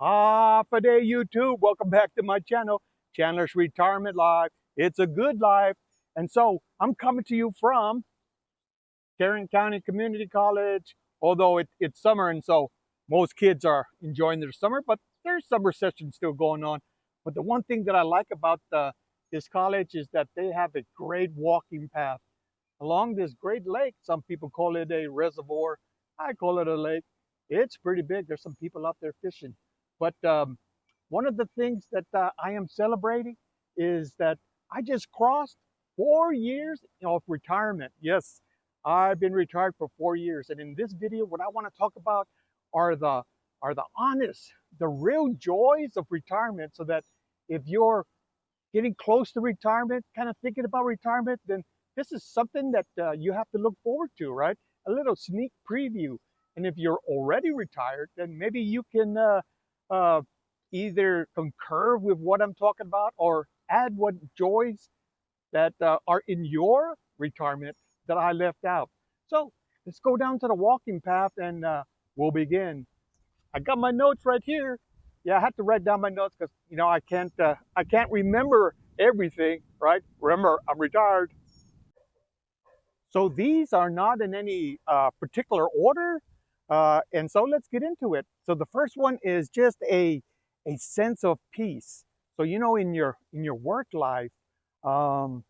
Half a day, YouTube. Welcome back to my channel, Chandler's Retirement Life. It's a good life. And so I'm coming to you from Tarrant County Community College, although it's summer, and so most kids are enjoying their summer, but there's summer session still going on. But the one thing that I like about this college is that they have a great walking path along this great lake. Some people call it a reservoir. I call it a lake. It's pretty big. There's some people out there fishing. But one of the things that I am celebrating is that I just crossed 4 years of retirement. Yes, I've been retired for 4 years. And in this video, what I want to talk about are the honest, the real joys of retirement, so that if you're getting close to retirement, kind of thinking about retirement, then this is something that you have to look forward to, right? A little sneak preview. And if you're already retired, then maybe you can uh, either concur with what I'm talking about or add what joys that are in your retirement that I left out. So let's go down to the walking path and we'll begin. I got my notes right here. Yeah, I had to write down my notes because I can't remember everything, right? Remember, I'm retired. So these are not in any particular order, and so let's get into it. So the first one is just a sense of peace. So in your work life, um,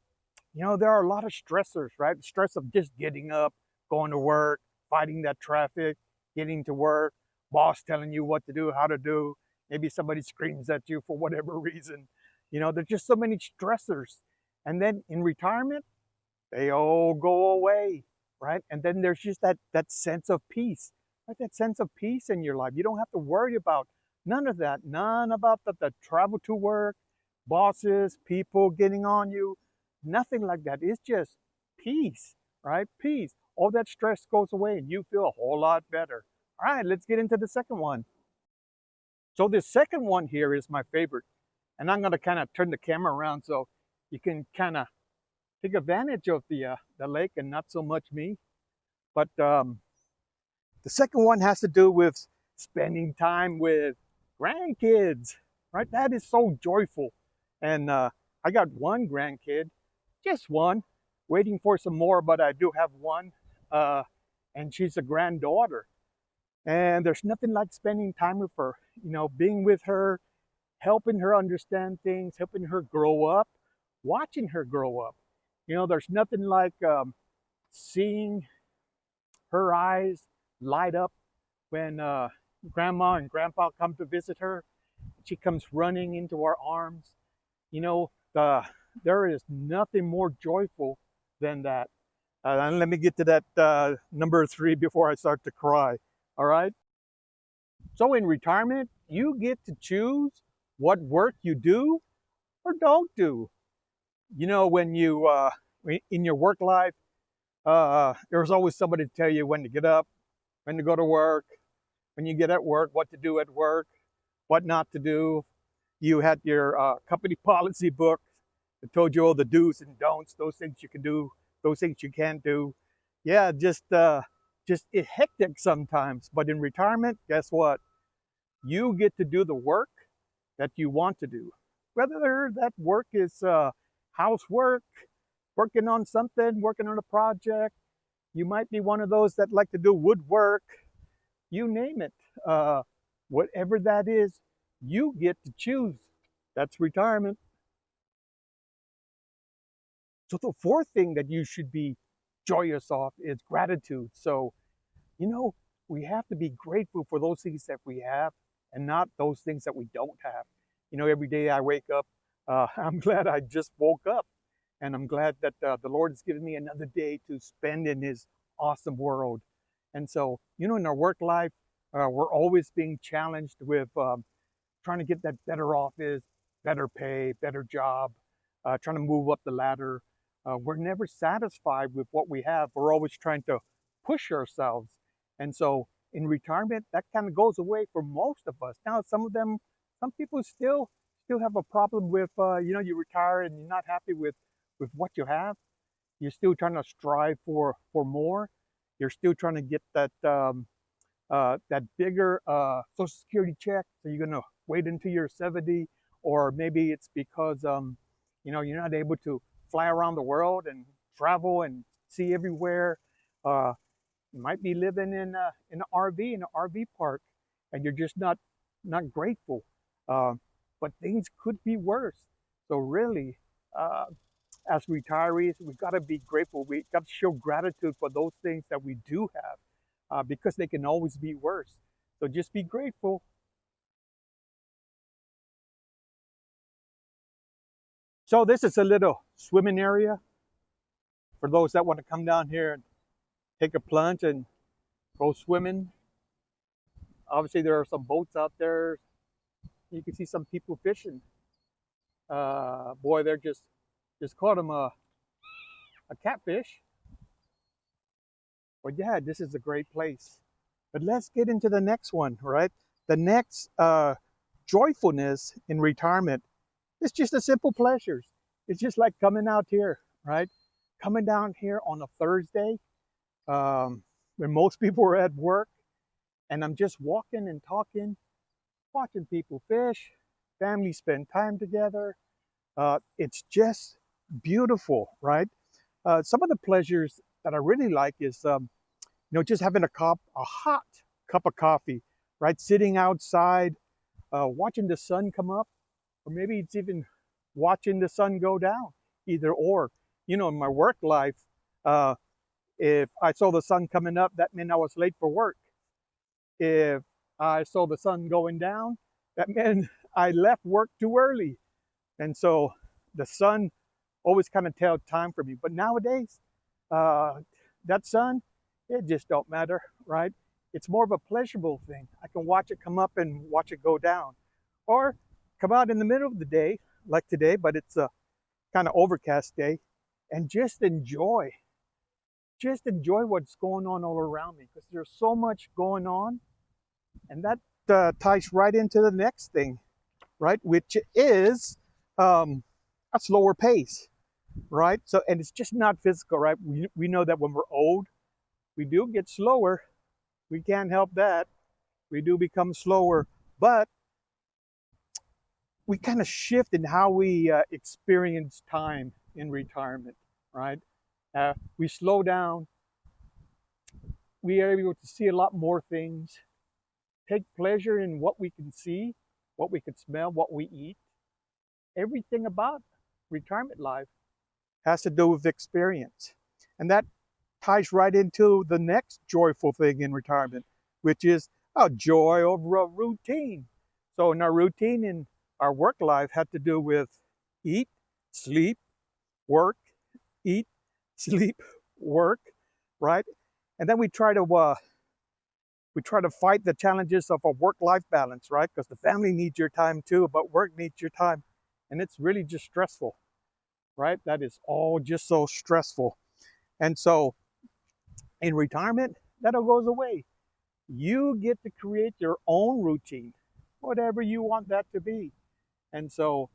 there are a lot of stressors, right? The stress of just getting up, going to work, fighting that traffic, getting to work, boss telling you what to do, how to do. Maybe somebody screams at you for whatever reason. There's just so many stressors. And then in retirement, they all go away, right? And then there's just that sense of peace, right? That sense of peace in your life. You don't have to worry about none of that, none about the travel to work, bosses, people getting on you, nothing like that. It's just peace, right? Peace. All that stress goes away and you feel a whole lot better. All right, let's get into the second one. So the second one here is my favorite. And I'm going to kind of turn the camera around so you can kind of take advantage of the lake and not so much me. But the second one has to do with spending time with grandkids, right? That is so joyful. And I got one grandkid, just one, waiting for some more, but I do have one, and she's a granddaughter. And there's nothing like spending time with her, being with her, helping her understand things, helping her grow up, watching her grow up. There's nothing like seeing her eyes light up when grandma and grandpa come to visit her. She comes running into our arms. There is nothing more joyful than that. And let me get to that number 3 before I start to cry. All right. So in retirement, you get to choose what work you do or don't do. When you in your work life, there's always somebody to tell you when to get up, when to go to work, when you get at work, what to do at work, what not to do. You had your company policy book that told you all the do's and don'ts, those things you can do, those things you can't do. Yeah, just hectic sometimes. But in retirement, guess what? You get to do the work that you want to do. Whether that work is housework, working on something, working on a project. You might be one of those that like to do woodwork, you name it. Whatever that is, you get to choose. That's retirement. So the fourth thing that you should be joyous of is gratitude. So, we have to be grateful for those things that we have and not those things that we don't have. Every day I wake up, I'm glad I just woke up. And I'm glad that the Lord has given me another day to spend in His awesome world. And so, in our work life, we're always being challenged with trying to get that better office, better pay, better job, trying to move up the ladder. We're never satisfied with what we have. We're always trying to push ourselves. And so in retirement, that kind of goes away for most of us. Now, some people still have a problem with, you retire and you're not happy with what you have. You're still trying to strive for more. You're still trying to get that that bigger Social Security check. So you're gonna wait until you're 70, or maybe it's because you're not able to fly around the world and travel and see everywhere. Uh, you might be living in an RV park, and you're just not grateful. Uh, but things could be worse. So really, uh, as retirees, we've got to be grateful. We got to show gratitude for those things that we do have, because they can always be worse. So just be grateful. So this is a little swimming area for those that want to come down here and take a plunge and go swimming. Obviously, there are some boats out there. You can see some people fishing. Boy, they're just caught them a catfish. But yeah, this is a great place. But let's get into the next one, right? The next joyfulness in retirement is just the simple pleasures. It's just like coming out here, right? Coming down here on a Thursday, when most people are at work, and I'm just walking and talking, watching people fish, families spend time together. It's just beautiful, right? Some of the pleasures that I really like is, just having a hot cup of coffee, right? Sitting outside, watching the sun come up, or maybe it's even watching the sun go down, either or. In my work life, uh, if I saw the sun coming up, that meant I was late for work. If I saw the sun going down, that meant I left work too early. And so the sun always kind of tell time for me. But nowadays, uh, that sun, it just don't matter, right? It's more of a pleasurable thing. I can watch it come up and watch it go down, or come out in the middle of the day, like today, but it's a kind of overcast day, and just enjoy what's going on all around me, because there's so much going on, and that ties right into the next thing, right? Which is a slower pace, right? So, and it's just not physical, right? We know that when we're old, we do get slower. We can't help that. We do become slower, but we kind of shift in how we experience time in retirement, right? We slow down. We are able to see a lot more things, take pleasure in what we can see, what we can smell, what we eat. Everything about retirement life has to do with experience. And that ties right into the next joyful thing in retirement, which is a joy over a routine. So in our routine in our work life had to do with eat, sleep, work, eat, sleep, work, right? And then we try to fight the challenges of a work-life balance, right? Because the family needs your time too, but work needs your time. And it's really just stressful, right? That is all just so stressful. And so in retirement, that all goes away. You get to create your own routine, whatever you want that to be. And so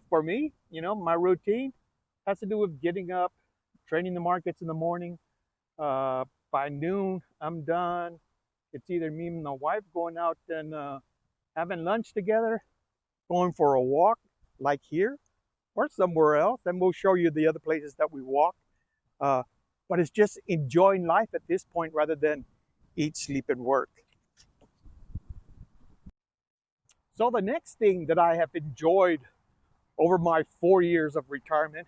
for me, my routine has to do with getting up, training the markets in the morning. By noon, I'm done. It's either me and my wife going out and having lunch together, going for a walk like here, or somewhere else. And we'll show you the other places that we walk. Uh, but it's just enjoying life at this point rather than eat, sleep, and work. So the next thing that I have enjoyed over my 4 years of retirement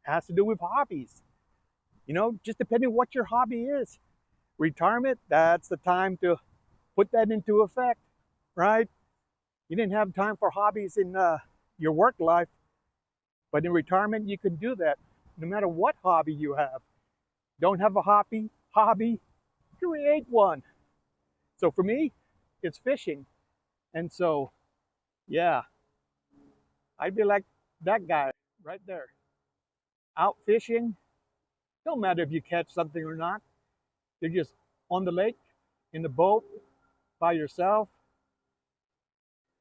has to do with hobbies. Just depending what your hobby is. Retirement, that's the time to put that into effect, right? You didn't have time for hobbies in your work life, but in retirement, you can do that no matter what hobby you have. Don't have a hobby, create one. So for me, it's fishing. And so, yeah, I'd be like that guy right there, out fishing. Don't matter if you catch something or not. You're just on the lake, in the boat, by yourself,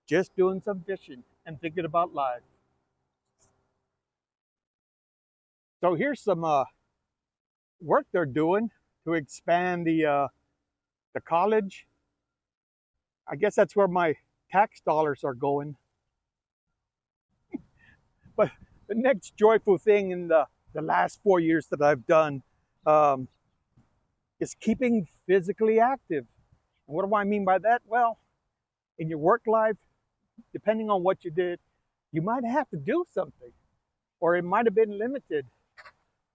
just doing some fishing and thinking about life. So here's some work they're doing to expand the college. I guess that's where my tax dollars are going. But the next joyful thing in the last 4 years that I've done um, is keeping physically active. And what do I mean by that? Well, in your work life, depending on what you did, you might have to do something, or it might have been limited.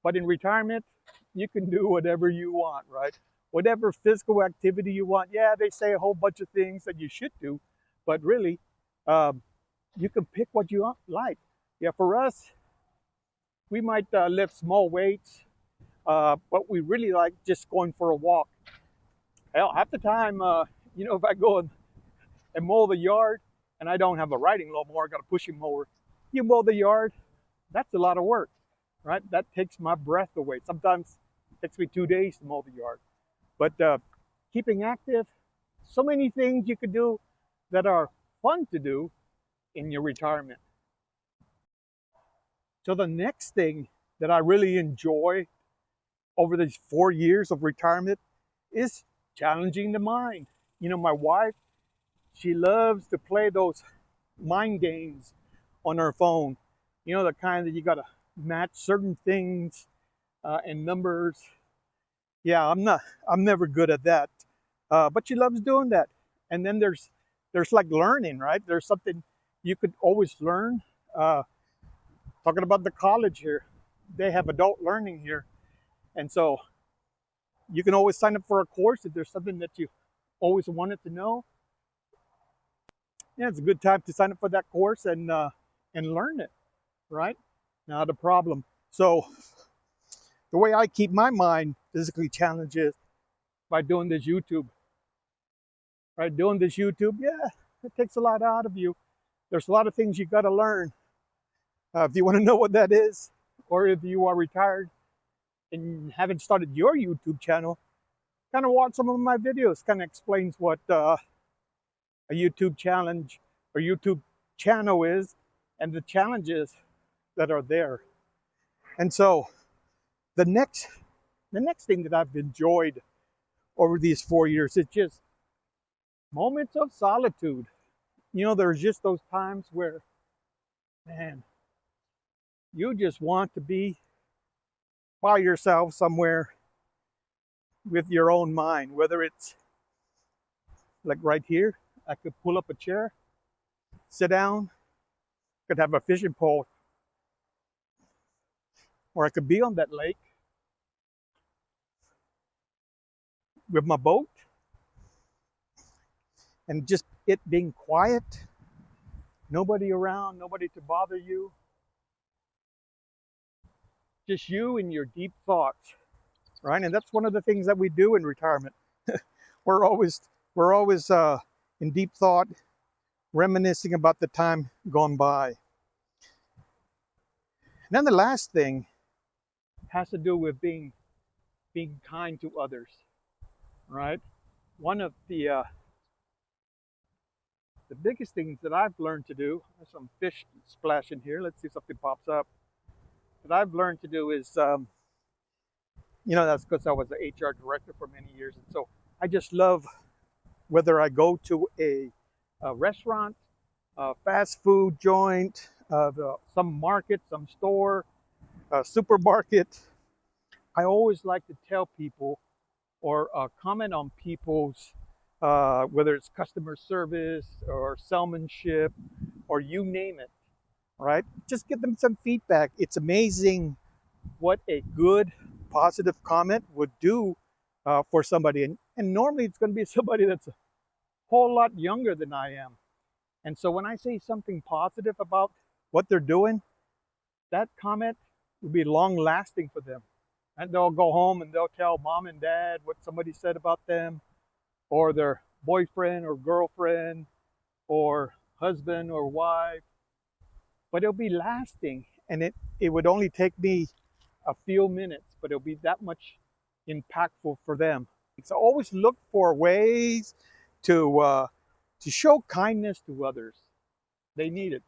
But in retirement, you can do whatever you want, right? Whatever physical activity you want. Yeah, they say a whole bunch of things that you should do, but really, um, you can pick what you like. Yeah, for us, we might lift small weights, but we really like just going for a walk. Hell, half the time, if I go and mow the yard, and I don't have a riding lawnmower, I got a pushing mower. You mow the yard, that's a lot of work, right? That takes my breath away. Sometimes it takes me 2 days to mow the yard. But keeping active, so many things you could do that are fun to do in your retirement. So the next thing that I really enjoy over these 4 years of retirement is challenging the mind. My wife, she loves to play those mind games on her phone. The kind that you got to match certain things and numbers. Yeah, I'm never good at that. But she loves doing that. And then there's like learning, right? There's something you could always learn. Talking about the college here, they have adult learning here. And so you can always sign up for a course if there's something that you always wanted to know. Yeah, it's a good time to sign up for that course and learn it, right? Not a problem. So the way I keep my mind physically challenged is by doing this YouTube. Right? Doing this YouTube, yeah, it takes a lot out of you. There's a lot of things you got to learn. If you want to know what that is, or if you are retired and haven't started your YouTube channel, kind of watch some of my videos. Kind of explains what a YouTube challenge or YouTube channel is and the challenges that are there. And so the next thing that I've enjoyed over these 4 years is just moments of solitude. There's just those times where, man, you just want to be by yourself somewhere with your own mind, whether it's like right here, I could pull up a chair, sit down, could have a fishing pole, or I could be on that lake with my boat, and just it being quiet, nobody around, nobody to bother you, just you and your deep thoughts, right? And that's one of the things that we do in retirement. we're always in deep thought, reminiscing about the time gone by. And then the last thing has to do with being kind to others, right? One of the biggest things that I've learned to do, there's some fish splashing here. Let's see if something pops up. That I've learned to do is, that's because I was the HR director for many years. And so I just love, whether I go to a restaurant, a fast food joint, some market, some store, a supermarket, I always like to tell people or comment on people's, whether it's customer service or salesmanship or you name it, right? Just give them some feedback. It's amazing what a good, positive comment would do for somebody. And normally it's going to be somebody that's a whole lot younger than I am. And so when I say something positive about what they're doing, that comment will be long lasting for them. And they'll go home and they'll tell mom and dad what somebody said about them, or their boyfriend or girlfriend or husband or wife. But it'll be lasting, and it would only take me a few minutes, but it'll be that much impactful for them. So always look for ways to show kindness to others. They need it.